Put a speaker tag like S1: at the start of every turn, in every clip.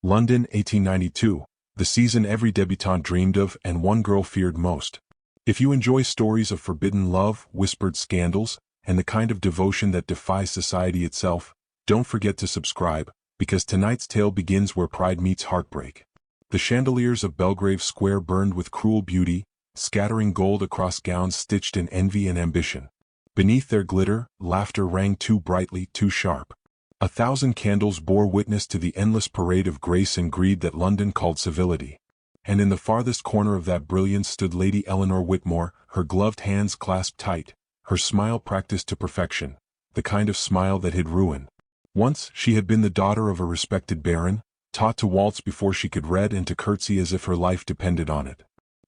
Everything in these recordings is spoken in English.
S1: London, 1892, the season every debutante dreamed of and one girl feared most. If you enjoy stories of forbidden love, whispered scandals, and the kind of devotion that defies society itself, don't forget to subscribe, because tonight's tale begins where pride meets heartbreak. The chandeliers of Belgrave Square burned with cruel beauty, scattering gold across gowns stitched in envy and ambition. Beneath their glitter, laughter rang too brightly, too sharp. 1,000 candles bore witness to the endless parade of grace and greed that London called civility. And in the farthest corner of that brilliance stood Lady Eleanor Whitmore, her gloved hands clasped tight, her smile practiced to perfection, the kind of smile that hid ruin. Once she had been the daughter of a respected baron, taught to waltz before she could read and to curtsy as if her life depended on it.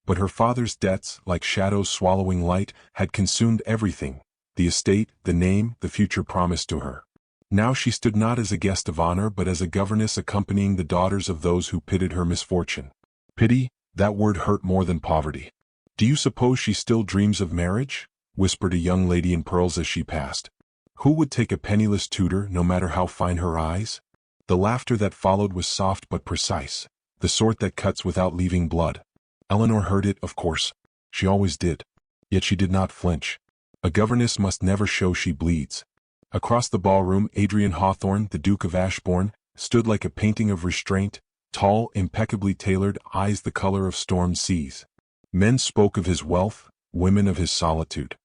S1: But her father's debts, like shadows swallowing light, had consumed everything, the estate, the name, the future promised to her. Now she stood not as a guest of honor but as a governess accompanying the daughters of those who pitied her misfortune. Pity, that word hurt more than poverty. "Do you suppose she still dreams of marriage?" whispered a young lady in pearls as she passed. "Who would take a penniless tutor, no matter how fine her eyes?" The laughter that followed was soft but precise, the sort that cuts without leaving blood. Eleanor heard it, of course. She always did. Yet she did not flinch. A governess must never show she bleeds. Across the ballroom, Adrian Hawthorne, the Duke of Ashbourne, stood like a painting of restraint, tall, impeccably tailored, eyes the color of stormed seas. Men spoke of his wealth, women of his solitude.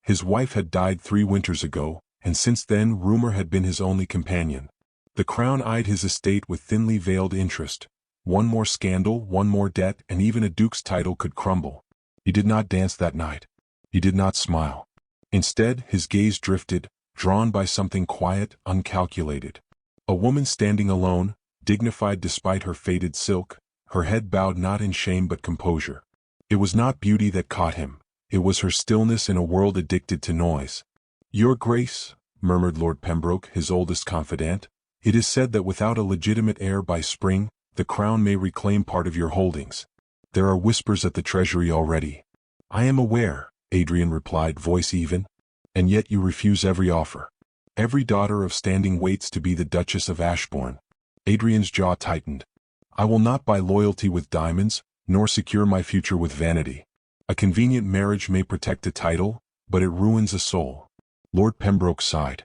S1: His wife had died 3 winters ago, and since then rumor had been his only companion. The crown eyed his estate with thinly veiled interest. One more scandal, one more debt, and even a duke's title could crumble. He did not dance that night. He did not smile. Instead, his gaze drifted, drawn by something quiet, uncalculated. A woman standing alone, dignified despite her faded silk, her head bowed not in shame but composure. It was not beauty that caught him. It was her stillness in a world addicted to noise. "Your Grace," murmured Lord Pembroke, his oldest confidant, "it is said that without a legitimate heir by spring, the crown may reclaim part of your holdings. There are whispers at the treasury already." "I am aware," Adrian replied, voice even. "And yet you refuse every offer. Every daughter of standing waits to be the Duchess of Ashbourne." Adrian's jaw tightened. "I will not buy loyalty with diamonds, nor secure my future with vanity. A convenient marriage may protect a title, but it ruins a soul." Lord Pembroke sighed.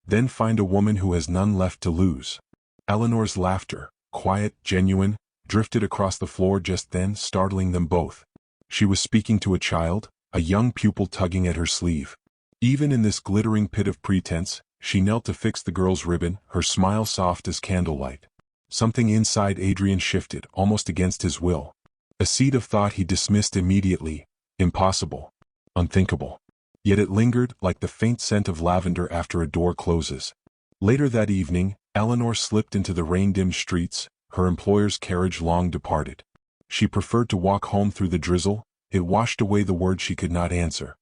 S1: "Then find a woman who has none left to lose." Eleanor's laughter, quiet, genuine, drifted across the floor just then, startling them both. She was speaking to a child, a young pupil tugging at her sleeve. Even in this glittering pit of pretense, she knelt to fix the girl's ribbon, her smile soft as candlelight. Something inside Adrian shifted, almost against his will. A seed of thought he dismissed immediately. Impossible. Unthinkable. Yet it lingered, like the faint scent of lavender after a door closes. Later that evening, Eleanor slipped into the rain-dimmed streets, her employer's carriage long departed. She preferred to walk home through the drizzle. It washed away the words she could not answer.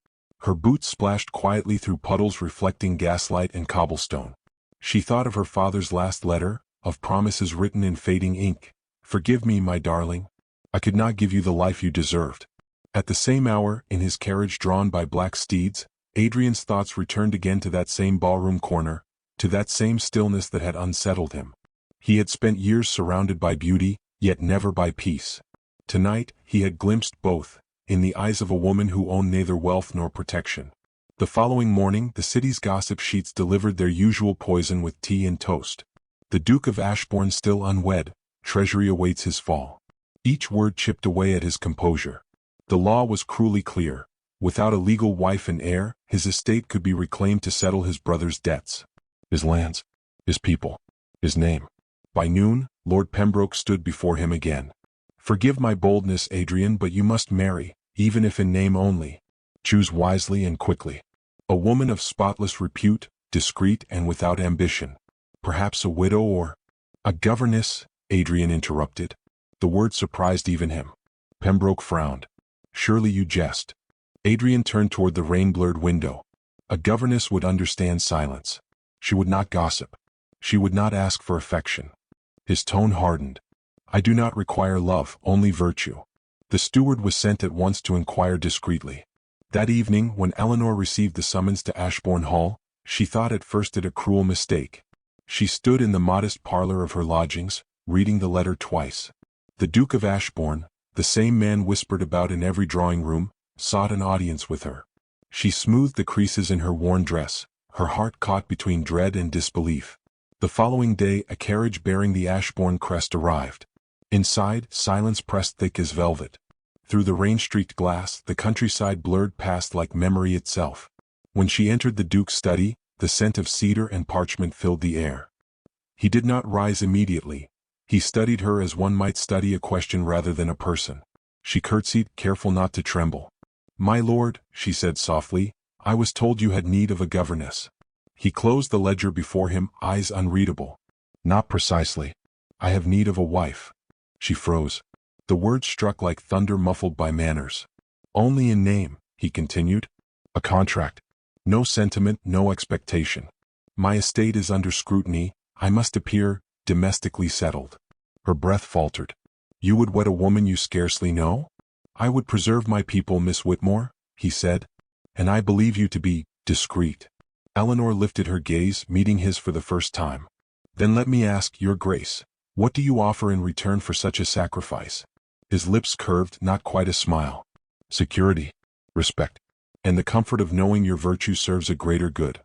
S1: Her boots splashed quietly through puddles reflecting gaslight and cobblestone. She thought of her father's last letter, of promises written in fading ink. "Forgive me, my darling. I could not give you the life you deserved." At the same hour, in his carriage drawn by black steeds, Adrian's thoughts returned again to that same ballroom corner, to that same stillness that had unsettled him. He had spent years surrounded by beauty, yet never by peace. Tonight, he had glimpsed both, in the eyes of a woman who owned neither wealth nor protection. The following morning, the city's gossip sheets delivered their usual poison with tea and toast. "The Duke of Ashbourne still unwed, treasury awaits his fall." Each word chipped away at his composure. The law was cruelly clear. Without a legal wife and heir, his estate could be reclaimed to settle his brother's debts. His lands, his people, his name. By noon, Lord Pembroke stood before him again. "Forgive my boldness, Adrian, but you must marry, even if in name only. Choose wisely and quickly. A woman of spotless repute, discreet and without ambition. Perhaps a widow or—" "A governess," Adrian interrupted. The word surprised even him. Pembroke frowned. "Surely you jest." Adrian turned toward the rain-blurred window. A governess would understand silence. She would not gossip. She would not ask for affection. His tone hardened. "I do not require love, only virtue." The steward was sent at once to inquire discreetly. That evening, when Eleanor received the summons to Ashbourne Hall, she thought at first it a cruel mistake. She stood in the modest parlor of her lodgings, reading the letter twice. The Duke of Ashbourne, the same man whispered about in every drawing room, sought an audience with her. She smoothed the creases in her worn dress, her heart caught between dread and disbelief. The following day a carriage bearing the Ashbourne crest arrived. Inside, silence pressed thick as velvet. Through the rain-streaked glass, the countryside blurred past like memory itself. When she entered the Duke's study, the scent of cedar and parchment filled the air. He did not rise immediately. He studied her as one might study a question rather than a person. She curtsied, careful not to tremble. "My lord," she said softly, "I was told you had need of a governess." He closed the ledger before him, eyes unreadable. "Not precisely. I have need of a wife." She froze. The words struck like thunder muffled by manners. "Only in name," he continued. "A contract. No sentiment, no expectation. My estate is under scrutiny, I must appear domestically settled." Her breath faltered. "You would wed a woman you scarcely know?" "I would preserve my people, Miss Whitmore," he said. "And I believe you to be discreet." Eleanor lifted her gaze, meeting his for the first time. "Then let me ask, Your Grace, what do you offer in return for such a sacrifice?" His lips curved, not quite a smile. "Security, respect, and the comfort of knowing your virtue serves a greater good."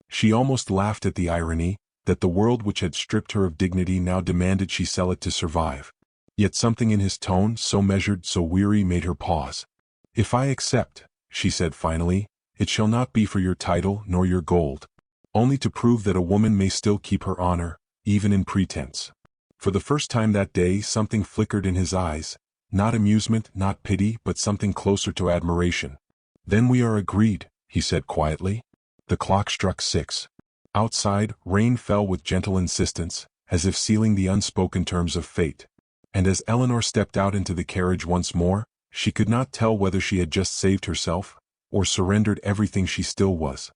S1: She almost laughed at the irony, that the world which had stripped her of dignity now demanded she sell it to survive. Yet something in his tone, so measured, so weary, made her pause. "If I accept," she said finally, "it shall not be for your title nor your gold. Only to prove that a woman may still keep her honor, even in pretense." For the first time that day something flickered in his eyes, not amusement, not pity, but something closer to admiration. "Then we are agreed," he said quietly. The clock struck 6. Outside, rain fell with gentle insistence, as if sealing the unspoken terms of fate. And as Eleanor stepped out into the carriage once more, she could not tell whether she had just saved herself, or surrendered everything she still was.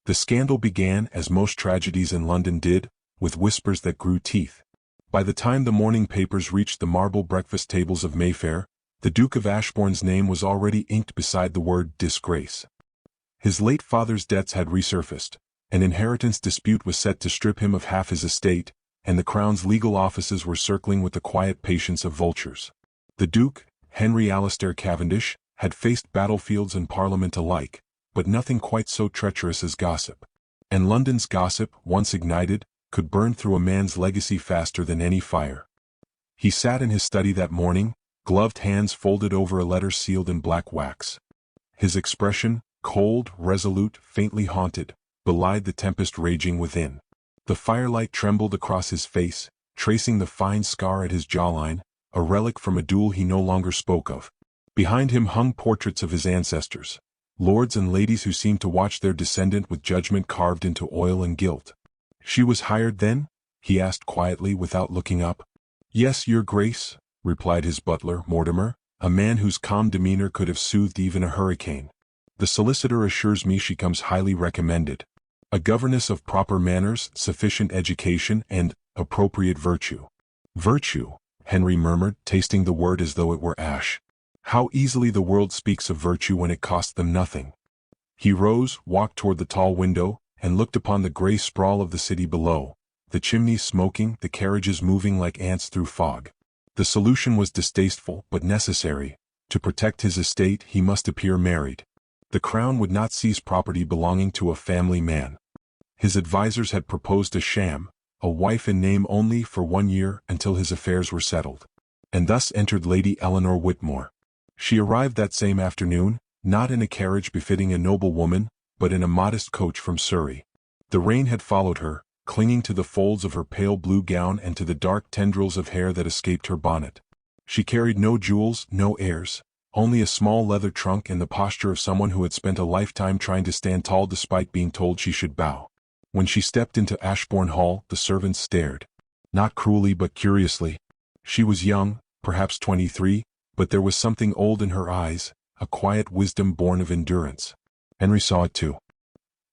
S1: The scandal began, as most tragedies in London did, with whispers that grew teeth. By the time the morning papers reached the marble breakfast tables of Mayfair, the Duke of Ashbourne's name was already inked beside the word disgrace. His late father's debts had resurfaced, an inheritance dispute was set to strip him of half his estate, and the Crown's legal offices were circling with the quiet patience of vultures. The Duke, Henry Alastair Cavendish, had faced battlefields and Parliament alike, but nothing quite so treacherous as gossip. And London's gossip, once ignited, could burn through a man's legacy faster than any fire. He sat in his study that morning, gloved hands folded over a letter sealed in black wax. His expression, cold, resolute, faintly haunted, belied the tempest raging within. The firelight trembled across his face, tracing the fine scar at his jawline, a relic from a duel he no longer spoke of. Behind him hung portraits of his ancestors, lords and ladies who seemed to watch their descendant with judgment carved into oil and gilt. "She was hired then?" he asked quietly without looking up. "Yes, Your Grace," replied his butler, Mortimer, a man whose calm demeanor could have soothed even a hurricane. "The solicitor assures me she comes highly recommended. A governess of proper manners, sufficient education, and appropriate virtue." "Virtue," Henry murmured, tasting the word as though it were ash. "How easily the world speaks of virtue when it costs them nothing." He rose, walked toward the tall window, and looked upon the gray sprawl of the city below, the chimneys smoking, the carriages moving like ants through fog. The solution was distasteful, but necessary. To protect his estate, he must appear married. The Crown would not seize property belonging to a family man. His advisers had proposed a sham, a wife in name only for 1 year until his affairs were settled. And thus entered Lady Eleanor Whitmore. She arrived that same afternoon, not in a carriage befitting a noble woman, but in a modest coach from Surrey. The rain had followed her, clinging to the folds of her pale blue gown and to the dark tendrils of hair that escaped her bonnet. She carried no jewels, no airs, only a small leather trunk and the posture of someone who had spent a lifetime trying to stand tall despite being told she should bow. When she stepped into Ashbourne Hall, the servants stared. Not cruelly but curiously. She was young, perhaps 23, but there was something old in her eyes, a quiet wisdom born of endurance. Henry saw it too.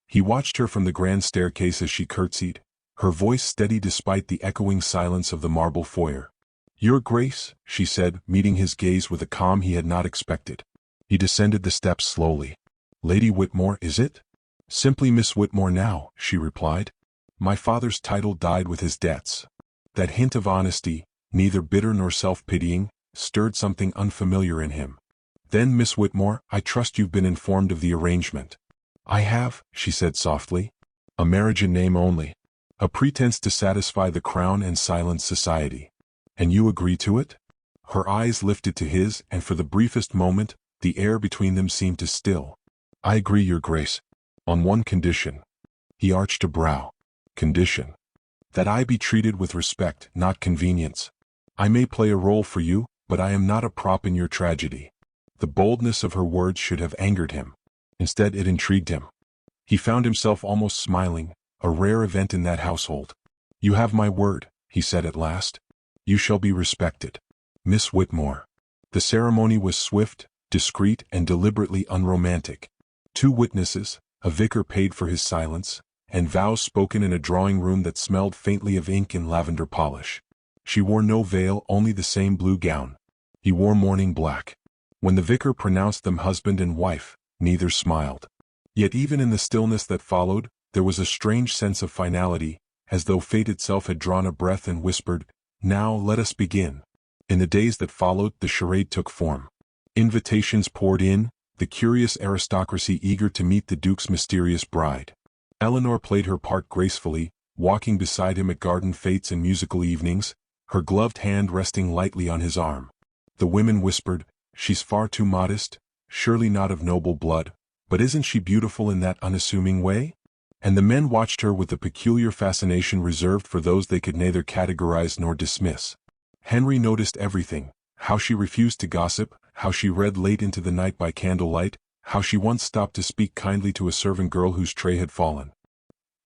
S1: He watched her from the grand staircase as she curtsied, her voice steady despite the echoing silence of the marble foyer. "Your Grace," she said, meeting his gaze with a calm he had not expected. He descended the steps slowly. "Lady Whitmore, is it?" "Simply Miss Whitmore now," she replied. "My father's title died with his debts." That hint of honesty, neither bitter nor self-pitying, stirred something unfamiliar in him. "Then, Miss Whitmore, I trust you've been informed of the arrangement." "I have," she said softly. "A marriage in name only. A pretense to satisfy the crown and silence society. And you agree to it?" Her eyes lifted to his, and for the briefest moment, the air between them seemed to still. "I agree, Your Grace. On one condition." He arched a brow. "Condition?" "That I be treated with respect, not convenience. I may play a role for you, but I am not a prop in your tragedy." The boldness of her words should have angered him. Instead, it intrigued him. He found himself almost smiling, a rare event in that household. "You have my word," he said at last. "You shall be respected. Miss Whitmore." The ceremony was swift, discreet, and deliberately unromantic. 2 witnesses, a vicar paid for his silence, and vows spoken in a drawing room that smelled faintly of ink and lavender polish. She wore no veil, only the same blue gown. He wore mourning black. When the vicar pronounced them husband and wife, neither smiled. Yet even in the stillness that followed, there was a strange sense of finality, as though fate itself had drawn a breath and whispered, "Now let us begin." In the days that followed, the charade took form. Invitations poured in, the curious aristocracy eager to meet the Duke's mysterious bride. Eleanor played her part gracefully, walking beside him at garden fetes and musical evenings, her gloved hand resting lightly on his arm. The women whispered, "She's far too modest, surely not of noble blood, but isn't she beautiful in that unassuming way?" And the men watched her with the peculiar fascination reserved for those they could neither categorize nor dismiss. Henry noticed everything: how she refused to gossip, how she read late into the night by candlelight, how she once stopped to speak kindly to a servant girl whose tray had fallen.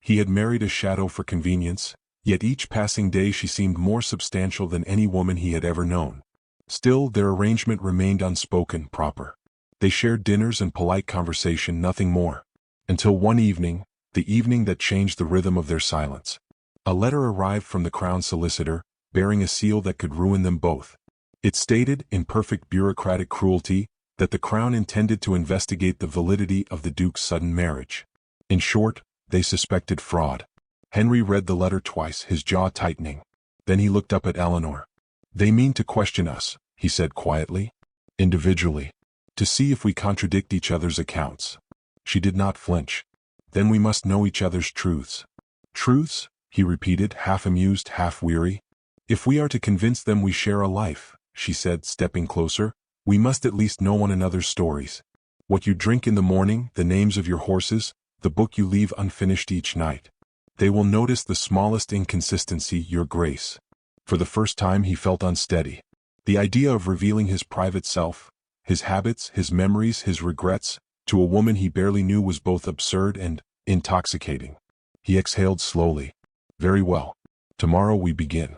S1: He had married a shadow for convenience, yet each passing day she seemed more substantial than any woman he had ever known. Still, their arrangement remained unspoken, proper. They shared dinners and polite conversation, nothing more. Until one evening, the evening that changed the rhythm of their silence. A letter arrived from the Crown solicitor, bearing a seal that could ruin them both. It stated, in perfect bureaucratic cruelty, that the Crown intended to investigate the validity of the Duke's sudden marriage. In short, they suspected fraud. Henry read the letter twice, his jaw tightening. Then he looked up at Eleanor. "They mean to question us," he said quietly. "Individually. To see if we contradict each other's accounts." She did not flinch. "Then we must know each other's truths." "Truths?" he repeated, half amused, half weary. "If we are to convince them we share a life," she said, stepping closer, "we must at least know one another's stories. What you drink in the morning, the names of your horses, the book you leave unfinished each night. They will notice the smallest inconsistency, Your Grace." For the first time he felt unsteady. The idea of revealing his private self, his habits, his memories, his regrets, to a woman he barely knew was both absurd and intoxicating. He exhaled slowly. "Very well. Tomorrow we begin."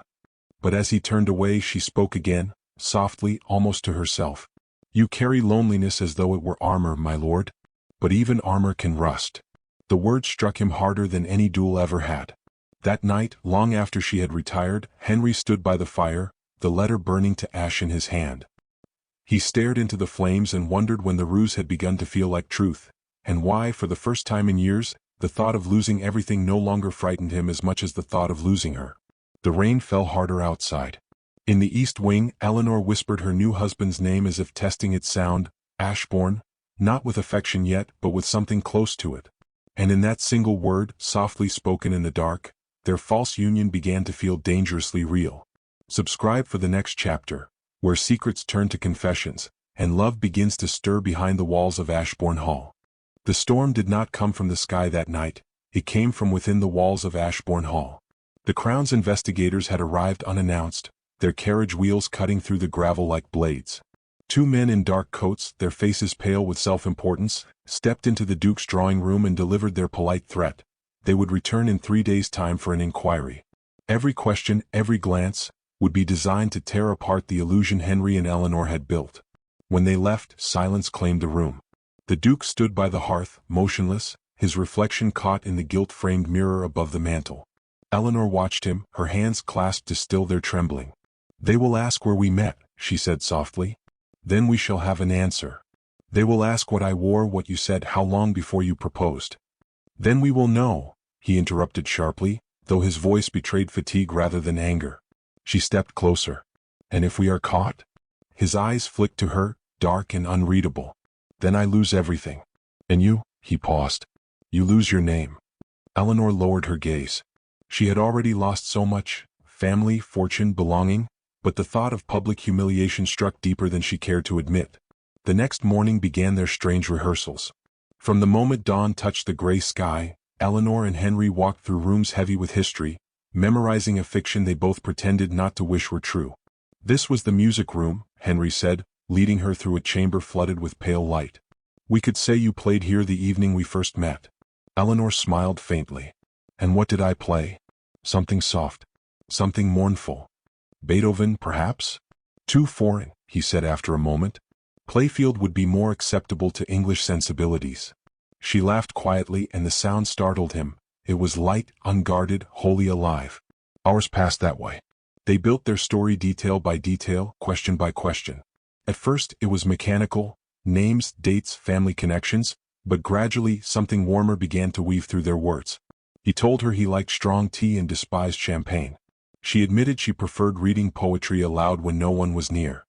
S1: But as he turned away, she spoke again, softly, almost to herself. "You carry loneliness as though it were armor, my lord. But even armor can rust." The word struck him harder than any duel ever had. That night, long after she had retired, Henry stood by the fire, the letter burning to ash in his hand. He stared into the flames and wondered when the ruse had begun to feel like truth, and why, for the first time in years, the thought of losing everything no longer frightened him as much as the thought of losing her. The rain fell harder outside. In the east wing, Eleanor whispered her new husband's name as if testing its sound, Ashbourne, not with affection yet, but with something close to it. And in that single word, softly spoken in the dark, their false union began to feel dangerously real. Subscribe for the next chapter, where secrets turn to confessions, and love begins to stir behind the walls of Ashbourne Hall. The storm did not come from the sky that night, it came from within the walls of Ashbourne Hall. The Crown's investigators had arrived unannounced, their carriage wheels cutting through the gravel like blades. 2 men in dark coats, their faces pale with self-importance, stepped into the Duke's drawing room and delivered their polite threat. They would return in 3 days' time for an inquiry. Every question, every glance, would be designed to tear apart the illusion Henry and Eleanor had built. When they left, silence claimed the room. The Duke stood by the hearth, motionless, his reflection caught in the gilt-framed mirror above the mantel. Eleanor watched him, her hands clasped to still their trembling. "They will ask where we met," she said softly. "Then we shall have an answer. They will ask what I wore, what you said, how long before you proposed." "Then we will know," he interrupted sharply, though his voice betrayed fatigue rather than anger. She stepped closer. And if we are caught? His eyes flicked to her, dark and unreadable. Then I lose everything. And you, he paused. You lose your name. Eleanor lowered her gaze. She had already lost so much, family, fortune, belonging, but the thought of public humiliation struck deeper than she cared to admit. The next morning began their strange rehearsals. From the moment dawn touched the gray sky, Eleanor and Henry walked through rooms heavy with history, memorizing a fiction they both pretended not to wish were true. This was the music room, Henry said, leading her through a chamber flooded with pale light. We could say you played here the evening we first met. Eleanor smiled faintly. And what did I play? Something soft. Something mournful. Beethoven, perhaps? Too foreign, he said after a moment. Playfield would be more acceptable to English sensibilities. She laughed quietly and the sound startled him. It was light, unguarded, wholly alive. Hours passed that way. They built their story detail by detail, question by question. At first it was mechanical, names, dates, family connections, but gradually something warmer began to weave through their words. He told her he liked strong tea and despised champagne. She admitted she preferred reading poetry aloud when no one was near.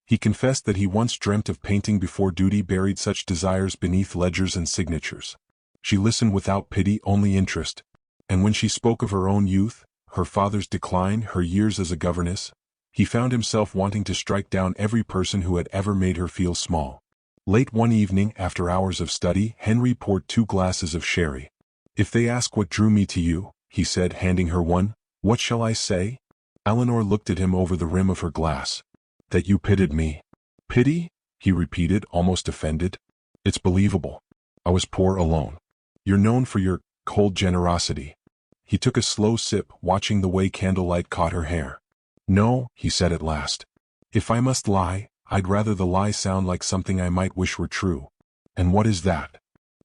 S1: He confessed that he once dreamt of painting before duty buried such desires beneath ledgers and signatures. She listened without pity, only interest. And when she spoke of her own youth, her father's decline, her years as a governess, he found himself wanting to strike down every person who had ever made her feel small. Late one evening, after hours of study, Henry poured 2 glasses of sherry. If they ask what drew me to you, he said, handing her one, what shall I say? Eleanor looked at him over the rim of her glass. That you pitied me. Pity? He repeated, almost offended. It's believable. I was poor alone. You're known for your cold generosity. He took a slow sip, watching the way candlelight caught her hair. No, he said at last. If I must lie, I'd rather the lie sound like something I might wish were true. And what is that?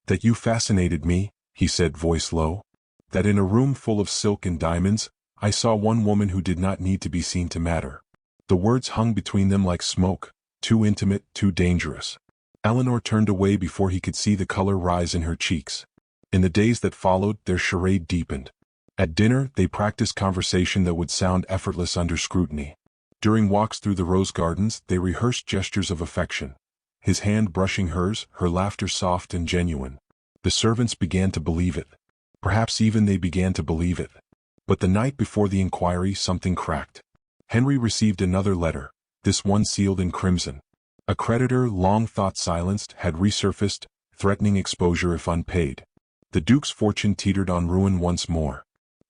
S1: That you fascinated me, he said, voice low. That in a room full of silk and diamonds, I saw one woman who did not need to be seen to matter. The words hung between them like smoke, too intimate, too dangerous. Eleanor turned away before he could see the color rise in her cheeks. In the days that followed, their charade deepened. At dinner, they practiced conversation that would sound effortless under scrutiny. During walks through the rose gardens, they rehearsed gestures of affection. His hand brushing hers, her laughter soft and genuine. The servants began to believe it. Perhaps even they began to believe it. But the night before the inquiry, something cracked. Henry received another letter, this one sealed in crimson. A creditor, long thought silenced, had resurfaced, threatening exposure if unpaid. The Duke's fortune teetered on ruin once more.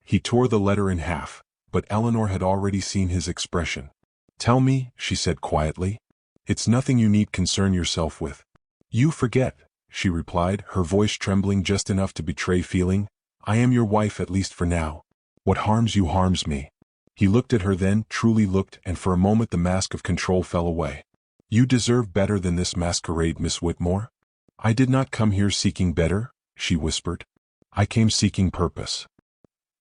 S1: He tore the letter in half, but Eleanor had already seen his expression. Tell me, she said quietly. It's nothing you need concern yourself with. You forget, she replied, her voice trembling just enough to betray feeling. I am your wife at least for now. What harms you harms me. He looked at her then, truly looked, and for a moment the mask of control fell away. You deserve better than this masquerade, Miss Whitmore. I did not come here seeking better, she whispered. I came seeking purpose.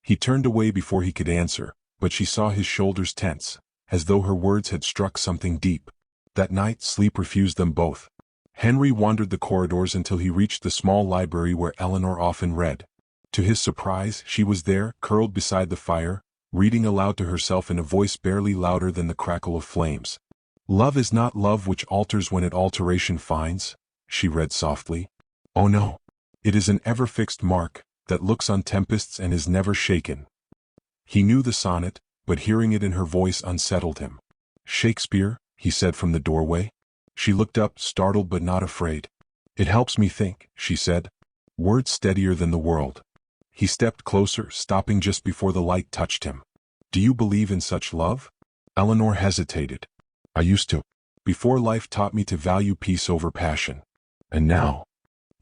S1: He turned away before he could answer, but she saw his shoulders tense, as though her words had struck something deep. That night, sleep refused them both. Henry wandered the corridors until he reached the small library where Eleanor often read. To his surprise, she was there, curled beside the fire, reading aloud to herself in a voice barely louder than the crackle of flames. Love is not love which alters when it alteration finds, she read softly. Oh no. It is an ever-fixed mark, that looks on tempests and is never shaken. He knew the sonnet, but hearing it in her voice unsettled him. Shakespeare, he said from the doorway. She looked up, startled but not afraid. It helps me think, she said. Words steadier than the world. He stepped closer, stopping just before the light touched him. Do you believe in such love? Eleanor hesitated. I used to. Before life taught me to value peace over passion. And now?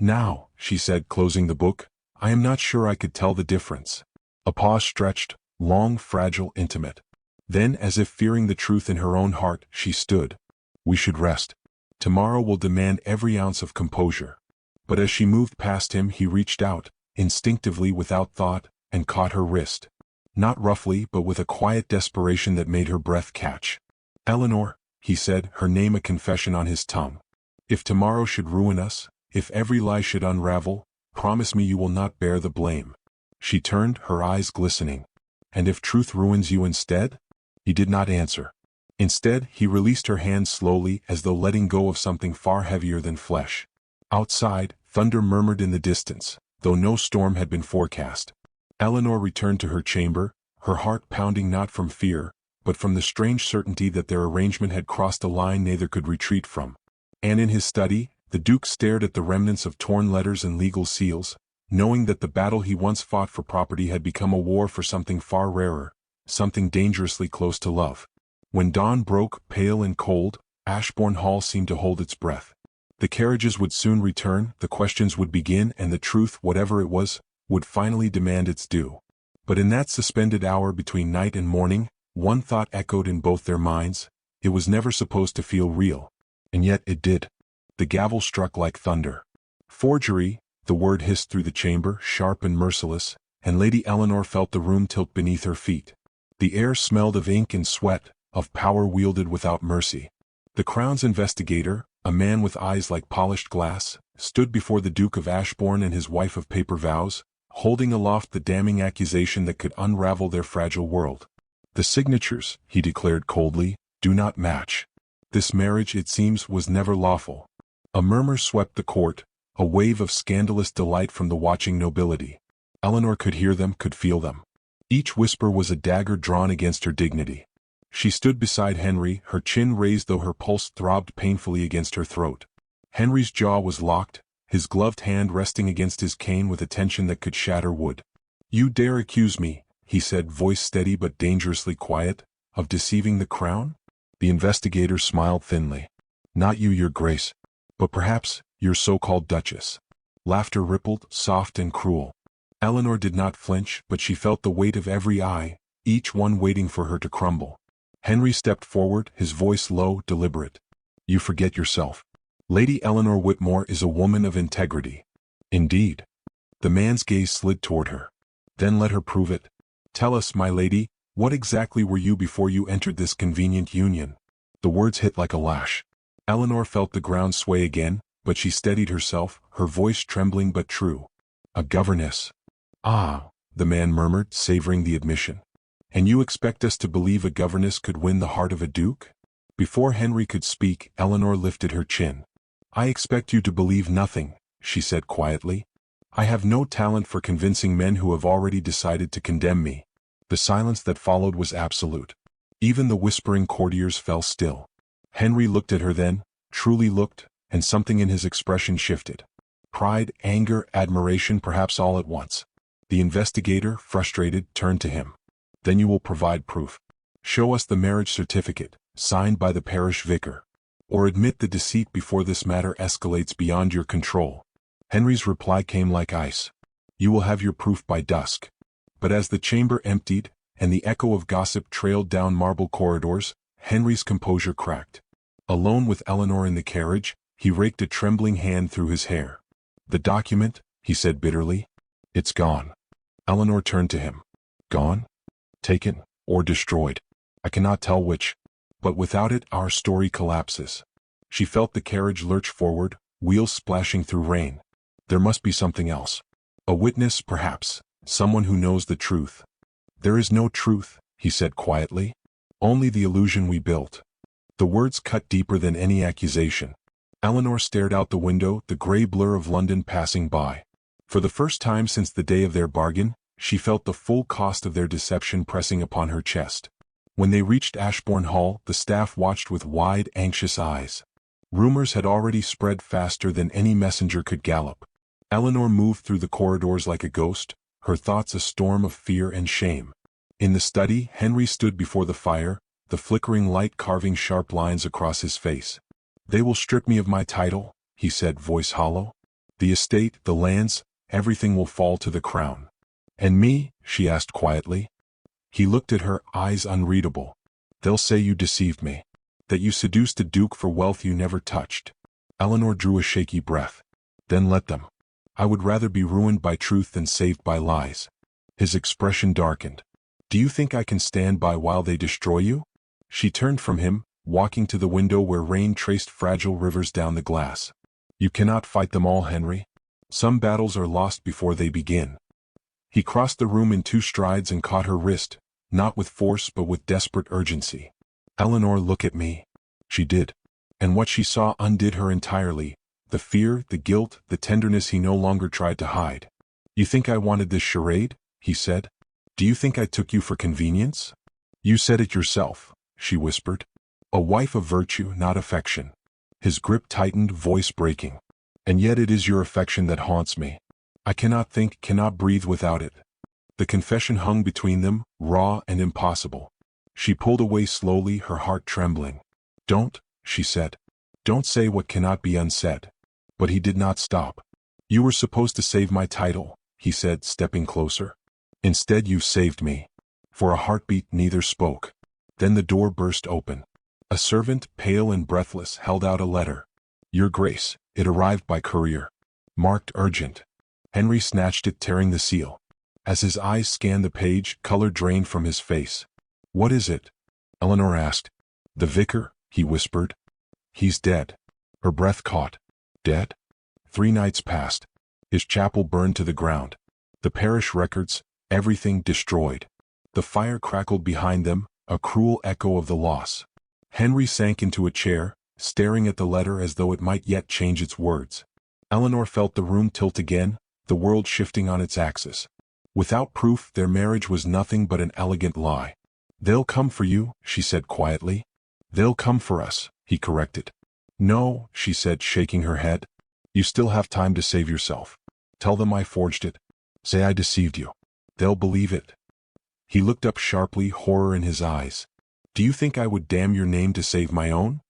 S1: Now, she said, closing the book, I am not sure I could tell the difference. A pause stretched, long, fragile, intimate. Then, as if fearing the truth in her own heart, she stood. We should rest. Tomorrow will demand every ounce of composure. But as she moved past him, he reached out, instinctively without thought, and caught her wrist. Not roughly, but with a quiet desperation that made her breath catch. Eleanor, he said, her name a confession on his tongue. If tomorrow should ruin us, if every lie should unravel, promise me you will not bear the blame. She turned, her eyes glistening. And if truth ruins you instead? He did not answer. Instead, he released her hand slowly as though letting go of something far heavier than flesh. Outside, thunder murmured in the distance, though no storm had been forecast. Eleanor returned to her chamber, her heart pounding not from fear, but from the strange certainty that their arrangement had crossed a line neither could retreat from. And in his study, the Duke stared at the remnants of torn letters and legal seals, knowing that the battle he once fought for property had become a war for something far rarer, something dangerously close to love. When dawn broke, pale and cold, Ashbourne Hall seemed to hold its breath. The carriages would soon return, the questions would begin, and the truth, whatever it was, would finally demand its due. But in that suspended hour between night and morning, one thought echoed in both their minds: it was never supposed to feel real. And yet it did. The gavel struck like thunder. Forgery, the word hissed through the chamber, sharp and merciless, and Lady Eleanor felt the room tilt beneath her feet. The air smelled of ink and sweat, of power wielded without mercy. The Crown's investigator, a man with eyes like polished glass, stood before the Duke of Ashbourne and his wife of paper vows, holding aloft the damning accusation that could unravel their fragile world. "The signatures," he declared coldly, "do not match. This marriage, it seems, was never lawful." A murmur swept the court, a wave of scandalous delight from the watching nobility. Eleanor could hear them, could feel them. Each whisper was a dagger drawn against her dignity. She stood beside Henry, her chin raised though her pulse throbbed painfully against her throat. Henry's jaw was locked, his gloved hand resting against his cane with a tension that could shatter wood. "You dare accuse me," he said, voice steady but dangerously quiet, "of deceiving the Crown?" The investigator smiled thinly. "Not you, Your Grace. But perhaps, your so-called Duchess." Laughter rippled, soft and cruel. Eleanor did not flinch, but she felt the weight of every eye, each one waiting for her to crumble. Henry stepped forward, his voice low, deliberate. "You forget yourself. Lady Eleanor Whitmore is a woman of integrity." "Indeed." The man's gaze slid toward her. "Then let her prove it. Tell us, my lady, what exactly were you before you entered this convenient union?" The words hit like a lash. Eleanor felt the ground sway again, but she steadied herself, her voice trembling but true. "A governess." "Ah," the man murmured, savoring the admission. "And you expect us to believe a governess could win the heart of a duke?" Before Henry could speak, Eleanor lifted her chin. "I expect you to believe nothing," she said quietly. "I have no talent for convincing men who have already decided to condemn me." The silence that followed was absolute. Even the whispering courtiers fell still. Henry looked at her then, truly looked, and something in his expression shifted. Pride, anger, admiration, perhaps all at once. The investigator, frustrated, turned to him. "Then you will provide proof. Show us the marriage certificate, signed by the parish vicar. Or admit the deceit before this matter escalates beyond your control." Henry's reply came like ice. "You will have your proof by dusk." But as the chamber emptied, and the echo of gossip trailed down marble corridors, Henry's composure cracked. Alone with Eleanor in the carriage, he raked a trembling hand through his hair. "The document," he said bitterly. "It's gone." Eleanor turned to him. "Gone? Taken, or destroyed? I cannot tell which. But without it, our story collapses." She felt the carriage lurch forward, wheels splashing through rain. There must be something else. A witness, perhaps, someone who knows the truth. "There is no truth," he said quietly. "Only the illusion we built." The words cut deeper than any accusation. Eleanor stared out the window, the gray blur of London passing by. For the first time since the day of their bargain, she felt the full cost of their deception pressing upon her chest. When they reached Ashbourne Hall, the staff watched with wide, anxious eyes. Rumors had already spread faster than any messenger could gallop. Eleanor moved through the corridors like a ghost, her thoughts a storm of fear and shame. In the study, Henry stood before the fire, the flickering light carving sharp lines across his face. "They will strip me of my title," he said, voice hollow. "The estate, the lands, everything will fall to the Crown." "And me?" she asked quietly. He looked at her, eyes unreadable. "They'll say you deceived me. That you seduced a duke for wealth you never touched." Eleanor drew a shaky breath. "Then let them. I would rather be ruined by truth than saved by lies." His expression darkened. "Do you think I can stand by while they destroy you?" She turned from him, walking to the window where rain traced fragile rivers down the glass. "You cannot fight them all, Henry. Some battles are lost before they begin." He crossed the room in 2 strides and caught her wrist, not with force but with desperate urgency. "Eleanor, look at me." She did. And what she saw undid her entirely, the fear, the guilt, the tenderness he no longer tried to hide. "You think I wanted this charade?" he said. "Do you think I took you for convenience?" "You said it yourself," she whispered. "A wife of virtue, not affection." His grip tightened, voice breaking. "And yet it is your affection that haunts me. I cannot think, cannot breathe without it." The confession hung between them, raw and impossible. She pulled away slowly, her heart trembling. "Don't," she said. "Don't say what cannot be unsaid." But he did not stop. "You were supposed to save my title," he said, stepping closer. "Instead you've saved me." For a heartbeat neither spoke. Then the door burst open. A servant, pale and breathless, held out a letter. "Your Grace, it arrived by courier. Marked urgent." Henry snatched it, tearing the seal. As his eyes scanned the page, color drained from his face. "What is it?" Eleanor asked. "The vicar," he whispered. "He's dead." Her breath caught. Dead? 3 nights passed. His chapel burned to the ground. The parish records, everything destroyed. The fire crackled behind them, a cruel echo of the loss. Henry sank into a chair, staring at the letter as though it might yet change its words. Eleanor felt the room tilt again, the world shifting on its axis. Without proof, their marriage was nothing but an elegant lie. "They'll come for you," she said quietly. "They'll come for us," he corrected. "No," she said, shaking her head. "You still have time to save yourself. Tell them I forged it. Say I deceived you. They'll believe it." He looked up sharply, horror in his eyes. "Do you think I would damn your name to save my own?"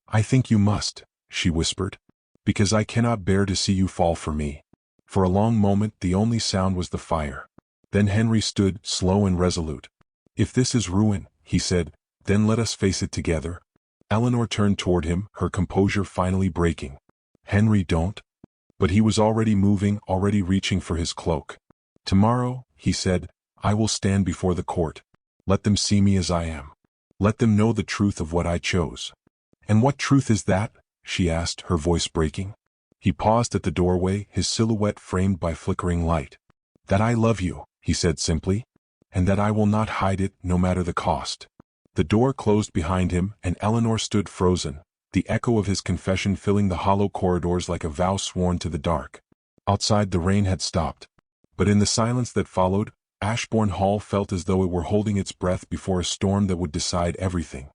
S1: "I think you must," she whispered. "Because I cannot bear to see you fall for me." For a long moment the only sound was the fire. Then Henry stood, slow and resolute. "If this is ruin," he said, "then let us face it together." Eleanor turned toward him, her composure finally breaking. "Henry, don't." But he was already moving, already reaching for his cloak. "Tomorrow," he said, "I will stand before the court. Let them see me as I am. Let them know the truth of what I chose." "And what truth is that?" she asked, her voice breaking. He paused at the doorway, his silhouette framed by flickering light. "That I love you," he said simply, "and that I will not hide it, no matter the cost." The door closed behind him, and Eleanor stood frozen, the echo of his confession filling the hollow corridors like a vow sworn to the dark. Outside the rain had stopped. But in the silence that followed, Ashbourne Hall felt as though it were holding its breath before a storm that would decide everything.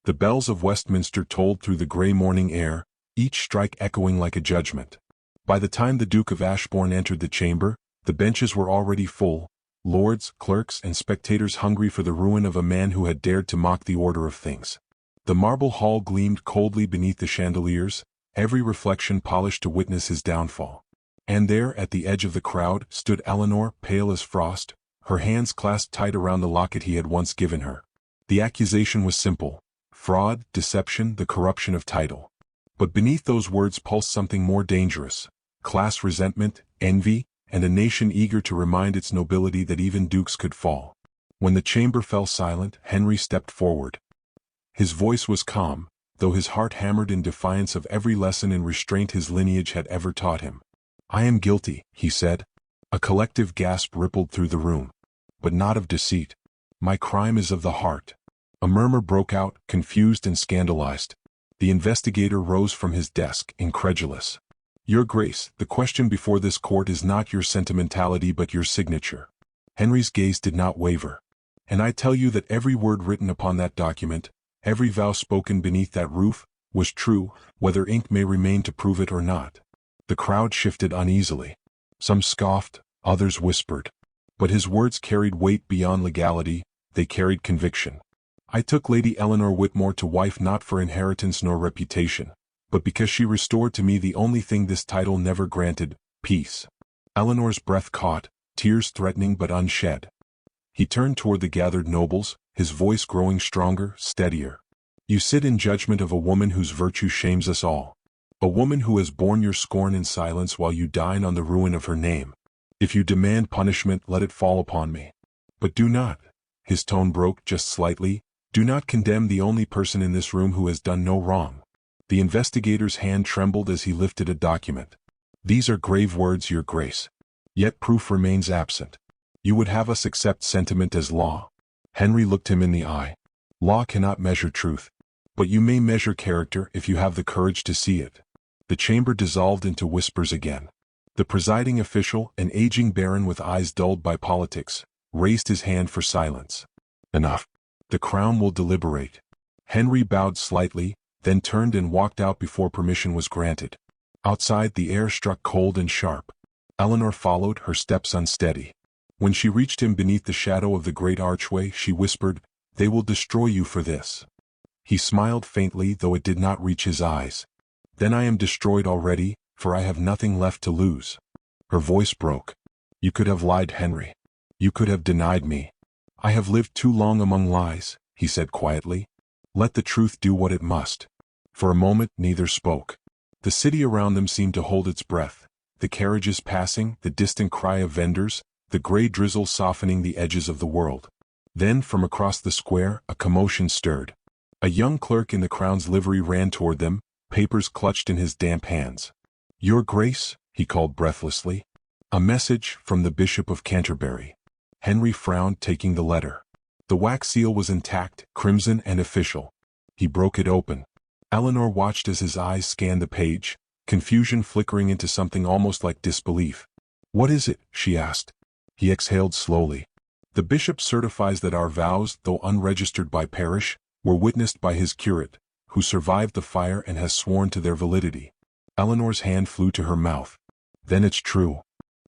S1: The bells of Westminster tolled through the grey morning air, each strike echoing like a judgment. By the time the Duke of Ashbourne entered the chamber, the benches were already full, lords, clerks, and spectators hungry for the ruin of a man who had dared to mock the order of things. The marble hall gleamed coldly beneath the chandeliers, every reflection polished to witness his downfall. And there, at the edge of the crowd, stood Eleanor, pale as frost, her hands clasped tight around the locket he had once given her. The accusation was simple: fraud, deception, the corruption of title. But beneath those words pulsed something more dangerous: class resentment, envy, and a nation eager to remind its nobility that even dukes could fall. When the chamber fell silent, Henry stepped forward. His voice was calm, though his heart hammered in defiance of every lesson in restraint his lineage had ever taught him. "I am guilty," he said. A collective gasp rippled through the room. "But not of deceit. My crime is of the heart." A murmur broke out, confused and scandalized. The investigator rose from his desk, incredulous. "Your Grace, the question before this court is not your sentimentality but your signature." Henry's gaze did not waver. "And I tell you that every word written upon that document, every vow spoken beneath that roof, was true, whether ink may remain to prove it or not." The crowd shifted uneasily. Some scoffed, others whispered. But his words carried weight beyond legality, they carried conviction. "I took Lady Eleanor Whitmore to wife not for inheritance nor reputation, but because she restored to me the only thing this title never granted, peace." Eleanor's breath caught, tears threatening but unshed. He turned toward the gathered nobles, his voice growing stronger, steadier. "You sit in judgment of a woman whose virtue shames us all. A woman who has borne your scorn in silence while you dine on the ruin of her name. If you demand punishment, let it fall upon me. But do not," his tone broke just slightly, "do not condemn the only person in this room who has done no wrong." The investigator's hand trembled as he lifted a document. "These are grave words, Your Grace. Yet proof remains absent. You would have us accept sentiment as law. Henry looked him in the eye. Law cannot measure truth. But you may measure character if you have the courage to see it. The chamber dissolved into whispers again. The presiding official, an aging baron with eyes dulled by politics, raised his hand for silence. Enough. The crown will deliberate. Henry bowed slightly, then turned and walked out before permission was granted. Outside, the air struck cold and sharp. Eleanor followed, her steps unsteady. When she reached him beneath the shadow of the great archway, she whispered, "They will destroy you for this." He smiled faintly, though it did not reach his eyes. "Then I am destroyed already, for I have nothing left to lose." Her voice broke. "You could have lied, Henry. You could have denied me. I have lived too long among lies," he said quietly. "Let the truth do what it must." For a moment, neither spoke. The city around them seemed to hold its breath. The carriages passing, the distant cry of vendors, the gray drizzle softening the edges of the world. Then, from across the square, a commotion stirred. A young clerk in the crown's livery ran toward them, papers clutched in his damp hands. "Your Grace," he called breathlessly. "A message from the Bishop of Canterbury." Henry frowned, taking the letter. The wax seal was intact, crimson and official. He broke it open. Eleanor watched as his eyes scanned the page, confusion flickering into something almost like disbelief. "What is it?" she asked. He exhaled slowly. "The bishop certifies that our vows, though unregistered by parish, were witnessed by his curate, who survived the fire and has sworn to their validity." Eleanor's hand flew to her mouth. "Then it's true."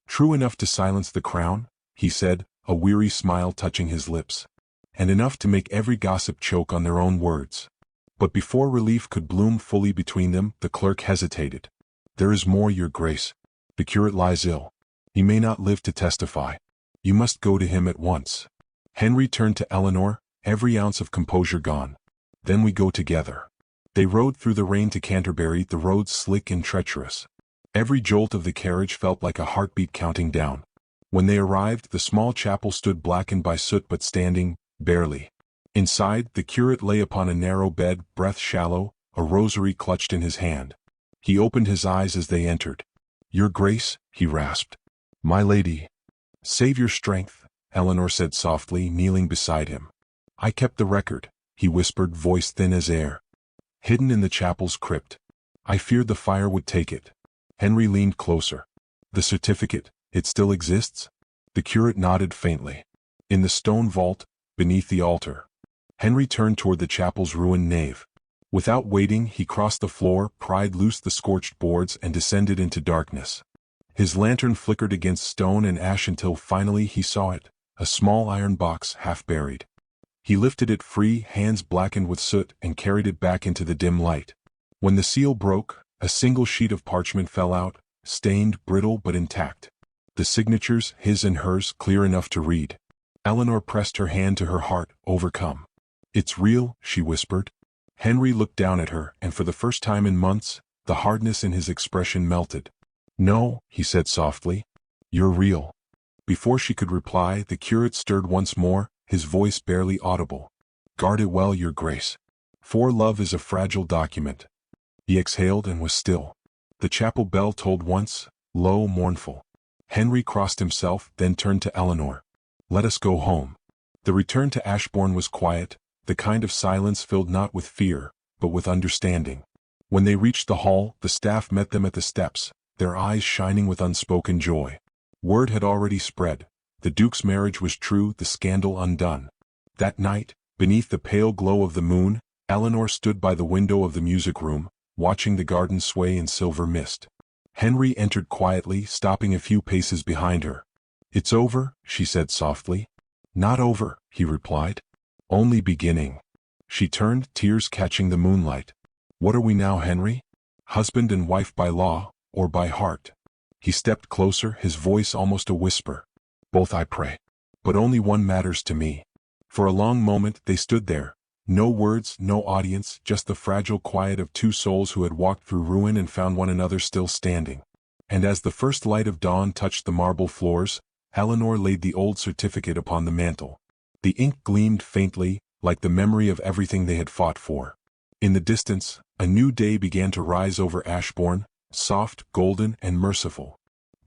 S1: "True enough to silence the crown?" he said, a weary smile touching his lips. "And enough to make every gossip choke on their own words." But before relief could bloom fully between them, the clerk hesitated. "There is more, Your Grace. The curate lies ill. He may not live to testify. You must go to him at once." Henry turned to Eleanor, every ounce of composure gone. "Then we go together." They rode through the rain to Canterbury, the roads slick and treacherous. Every jolt of the carriage felt like a heartbeat counting down. When they arrived, the small chapel stood blackened by soot but standing, barely. Inside, the curate lay upon a narrow bed, breath shallow, a rosary clutched in his hand. He opened his eyes as they entered. "Your Grace," he rasped. "My lady." "Save your strength," Eleanor said softly, kneeling beside him. "I kept the record," he whispered, voice thin as air. "Hidden in the chapel's crypt. I feared the fire would take it." Henry leaned closer. "The certificate, it still exists?" The curate nodded faintly. "In the stone vault, beneath the altar." Henry turned toward the chapel's ruined nave. Without waiting, he crossed the floor, pried loose the scorched boards, and descended into darkness. His lantern flickered against stone and ash until finally he saw it, a small iron box half buried. He lifted it free, hands blackened with soot, and carried it back into the dim light. When the seal broke, a single sheet of parchment fell out, stained, brittle but intact. The signatures, his and hers, clear enough to read. Eleanor pressed her hand to her heart, overcome. "It's real," she whispered. Henry looked down at her, and for the first time in months, the hardness in his expression melted. "No," he said softly. "You're real." Before she could reply, the curate stirred once more, his voice barely audible. "Guard it well, Your Grace. For love is a fragile document." He exhaled and was still. The chapel bell tolled once, low, mournful. Henry crossed himself, then turned to Eleanor. "Let us go home." The return to Ashbourne was quiet, the kind of silence filled not with fear, but with understanding. When they reached the hall, the staff met them at the steps, their eyes shining with unspoken joy. Word had already spread. The Duke's marriage was true, the scandal undone. That night, beneath the pale glow of the moon, Eleanor stood by the window of the music room, watching the garden sway in silver mist. Henry entered quietly, stopping a few paces behind her. "It's over," she said softly. "Not over," he replied. "Only beginning." She turned, tears catching the moonlight. "What are we now, Henry? Husband and wife by law, or by heart?" He stepped closer, his voice almost a whisper. "Both, I pray. But only one matters to me." For a long moment they stood there. No words, no audience, just the fragile quiet of two souls who had walked through ruin and found one another still standing. And as the first light of dawn touched the marble floors, Eleanor laid the old certificate upon the mantel. The ink gleamed faintly, like the memory of everything they had fought for. In the distance, a new day began to rise over Ashbourne, soft, golden, and merciful.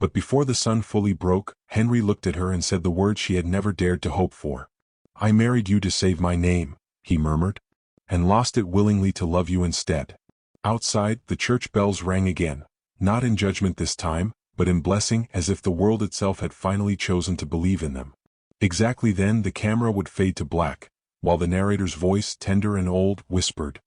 S1: But before the sun fully broke, Henry looked at her and said the words she had never dared to hope for. "I married you to save my name," he murmured, "and lost it willingly to love you instead." Outside, the church bells rang again, not in judgment this time, but in blessing, as if the world itself had finally chosen to believe in them. Exactly then the camera would fade to black, while the narrator's voice, tender and old, whispered,